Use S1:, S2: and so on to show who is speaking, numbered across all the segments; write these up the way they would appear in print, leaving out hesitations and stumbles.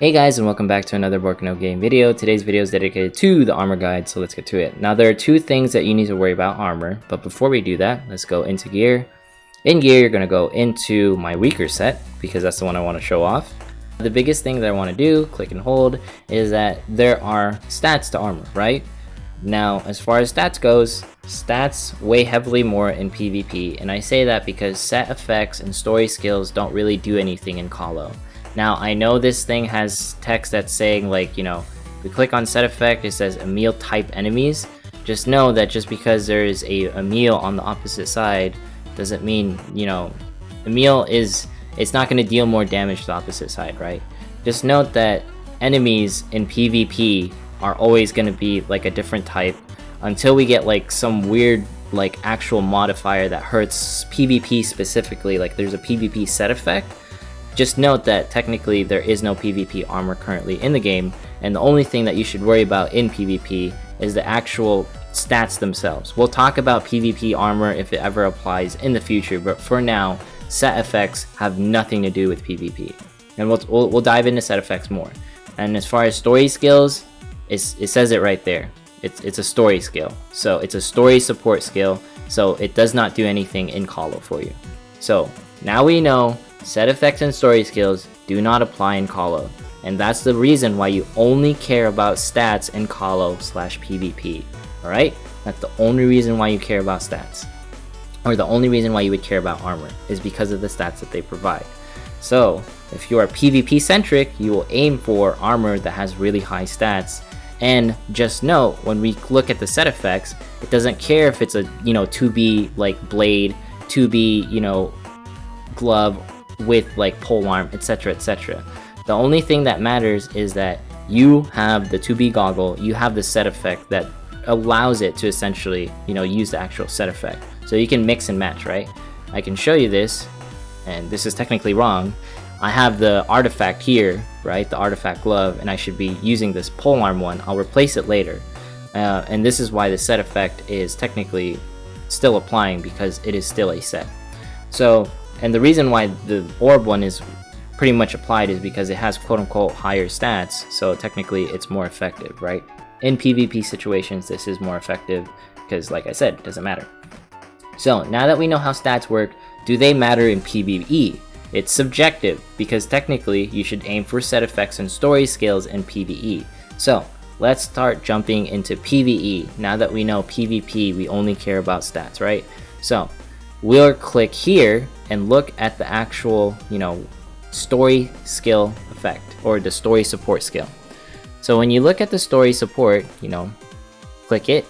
S1: Hey guys, and welcome back to another Broken No Game video. Today's video is dedicated to the armor guide, so let's get to it. Now there are two things that you need to worry about armor, but before we do that, let's go into gear. In gear, you're going to go into my weaker set, because that's the one I want to show off. The biggest thing that I want to do, click and hold, is that there are stats to armor, right? Now, as far as stats goes, stats weigh heavily more in PvP, and I say that because set effects and story skills don't really do anything in Call-O. Now, I know this thing has text that's saying, like, you know, if we click on set effect, it says Emil type enemies. Just know that just because there is a Emil on the opposite side doesn't mean, you know, Emil it's not going to deal more damage to the opposite side, right? Just note that enemies in PvP are always going to be like a different type until we get like some weird like actual modifier that hurts PvP specifically, like there's a PvP set effect. Just note that technically there is no PvP armor currently in the game, and the only thing that you should worry about in PvP is the actual stats themselves. We'll talk about PvP armor if it ever applies in the future, but for now, set effects have nothing to do with PvP. And we'll dive into set effects more. And as far as story skills, it says it right there. It's a story skill. So it's a story support skill, so it does not do anything in Call-O for you. So now we know set effects and story skills do not apply in Call-O, and that's the reason why you only care about stats in Call-O/PvP. Alright? That's the only reason why you care about stats. Or the only reason why you would care about armor is because of the stats that they provide. So, if you are PvP centric, you will aim for armor that has really high stats. And just note, when we look at the set effects, it doesn't care if it's a, you know, 2B like blade, 2B, you know, glove with like polearm, etc, etc. The only thing that matters is that you have the 2B goggle, you have the set effect that allows it to essentially, you know, use the actual set effect. So you can mix and match, right? I can show you this, and this is technically wrong. I have the artifact here, right? The artifact glove, and I should be using this polearm one. I'll replace it later. And this is why the set effect is technically still applying, because it is still a set. So, and the reason why the orb one is pretty much applied is because it has quote-unquote higher stats, so technically it's more effective, right? In PvP situations, this is more effective because, like I said, it doesn't matter. So, now that we know how stats work, do they matter in PvE? It's subjective, because technically you should aim for set effects and story skills in PvE. So, let's start jumping into PvE. Now that we know PvP, we only care about stats, right? So, we'll click here and look at the actual, you know, story skill effect, or the story support skill. So when you look at the story support, you know, click it,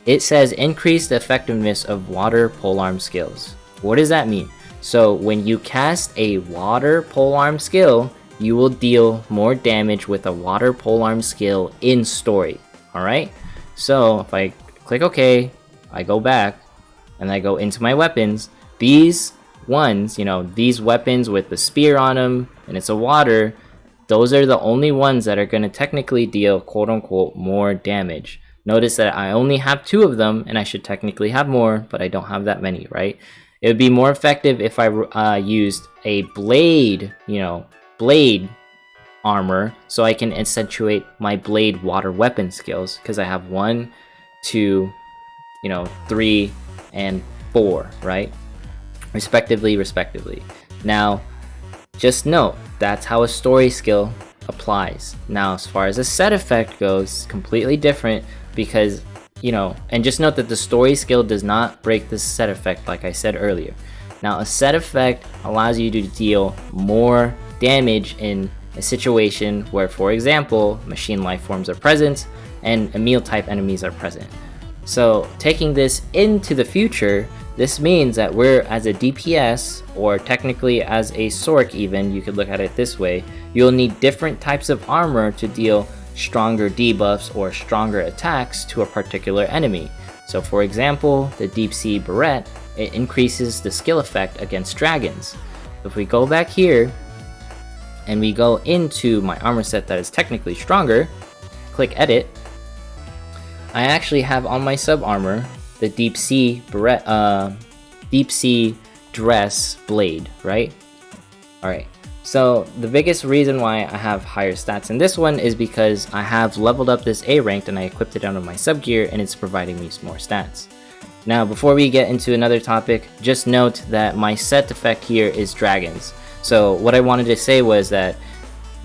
S1: it says increase the effectiveness of water polearm skills. What does that mean? So when you cast a water polearm skill, you will deal more damage with a water polearm skill in story. Alright? So if I click OK, I go back, and I go into my weapons, these ones, you know, these weapons with the spear on them, and it's a water, those are the only ones that are going to technically deal quote-unquote more damage. Notice that I only have 2 of them, and I should technically have more, but I don't have that many, right? It would be more effective if I used a blade, you know, blade armor, so I can accentuate my blade water weapon skills, because I have 1, 2, you know, 3, and 4, right? Respectively. Now, just note, that's how a story skill applies. Now, as far as a set effect goes, completely different, because, you know, and just note that the story skill does not break the set effect like I said earlier. Now, a set effect allows you to deal more damage in a situation where, for example, machine life forms are present and Emil type enemies are present. So taking this into the future, this means that we're, as a DPS, or technically as a Sorc even, you could look at it this way, you'll need different types of armor to deal stronger debuffs or stronger attacks to a particular enemy. So for example, the Deep Sea Barrette, it increases the skill effect against dragons. If we go back here, and we go into my armor set that is technically stronger, click edit, I actually have on my sub armor the Deep Sea Barrette, Deep Sea Dress Blade, right? Alright, So the biggest reason why I have higher stats in this one is because I have leveled up this A ranked and I equipped it onto my sub gear, and it's providing me more stats. Now before we get into another topic, just note that my set effect here is dragons. So what I wanted to say was that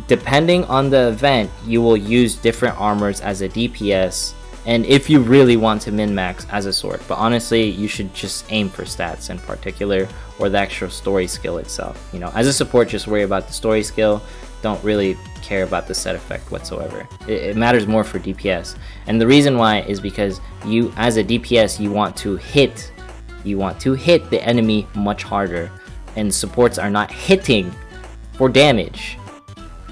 S1: depending on the event, you will use different armors as a DPS, and if you really want to min-max as a sword. But honestly, you should just aim for stats in particular, or the actual story skill itself. You know, as a support, just worry about the story skill. Don't really care about the set effect whatsoever. It matters more for DPS. And the reason why is because you, as a DPS, you want to hit the enemy much harder, and supports are not hitting for damage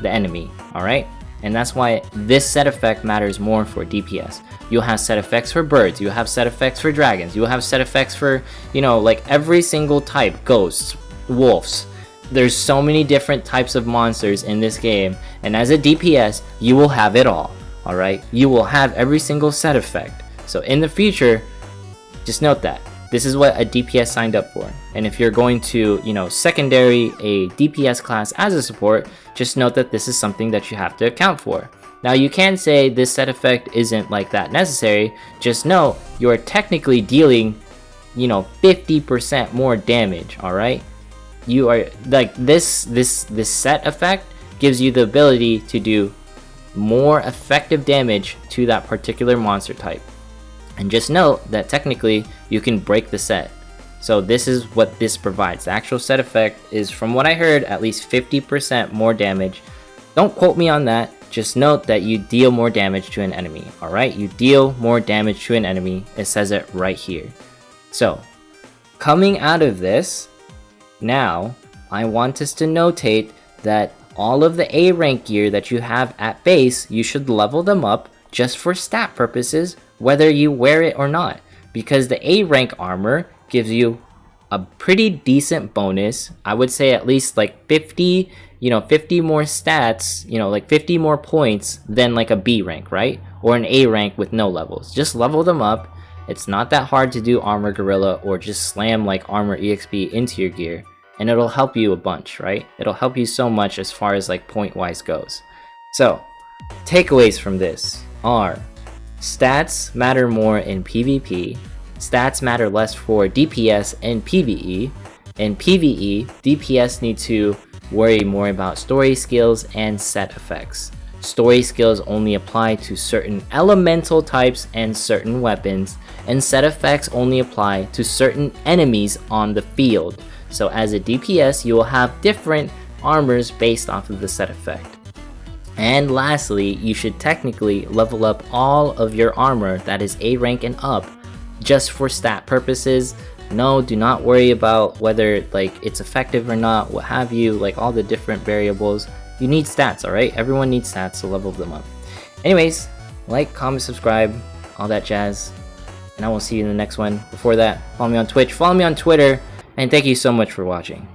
S1: the enemy, alright? And that's why this set effect matters more for DPS. You'll have set effects for birds, you'll have set effects for dragons, you'll have set effects for, you know, like every single type, ghosts, wolves. There's so many different types of monsters in this game, and as a DPS, you will have it all, alright? You will have every single set effect. So in the future, just note that. This is what a DPS signed up for. And if you're going to, you know, secondary a DPS class as a support, just note that this is something that you have to account for. Now you can say this set effect isn't like that necessary. Just know you're technically dealing, you know, 50% more damage, alright? You are like this set effect gives you the ability to do more effective damage to that particular monster type. And just note that technically you can break the set. So this is what this provides. The actual set effect is, from what I heard, at least 50% more damage. Don't quote me on that. Just note that you deal more damage to an enemy. Alright, you deal more damage to an enemy. It says it right here. So, coming out of this, now I want us to notate that all of the A rank gear that you have at base, you should level them up just for stat purposes, whether you wear it or not, because the A rank armor gives you a pretty decent bonus. I would say at least like 50, you know, 50 more stats, you know, like 50 more points than like a B rank, right? Or an A rank with no levels. Just level them up. It's not that hard to do armor gorilla, or just slam like armor exp into your gear, and it'll help you a bunch, right? It'll help you so much as far as like point wise goes. So takeaways from this are: stats matter more in PvP, stats matter less for DPS and PvE. In PvE, DPS need to worry more about story skills and set effects. Story skills only apply to certain elemental types and certain weapons, and set effects only apply to certain enemies on the field. So as a DPS, you will have different armors based off of the set effect. And lastly, you should technically level up all of your armor that is A rank and up just for stat purposes. No, do not worry about whether like it's effective or not, what have you, like all the different variables. You need stats, alright? Everyone needs stats, so level them up. Anyways, like, comment, subscribe, all that jazz. And I will see you in the next one. Before that, follow me on Twitch, follow me on Twitter, and thank you so much for watching.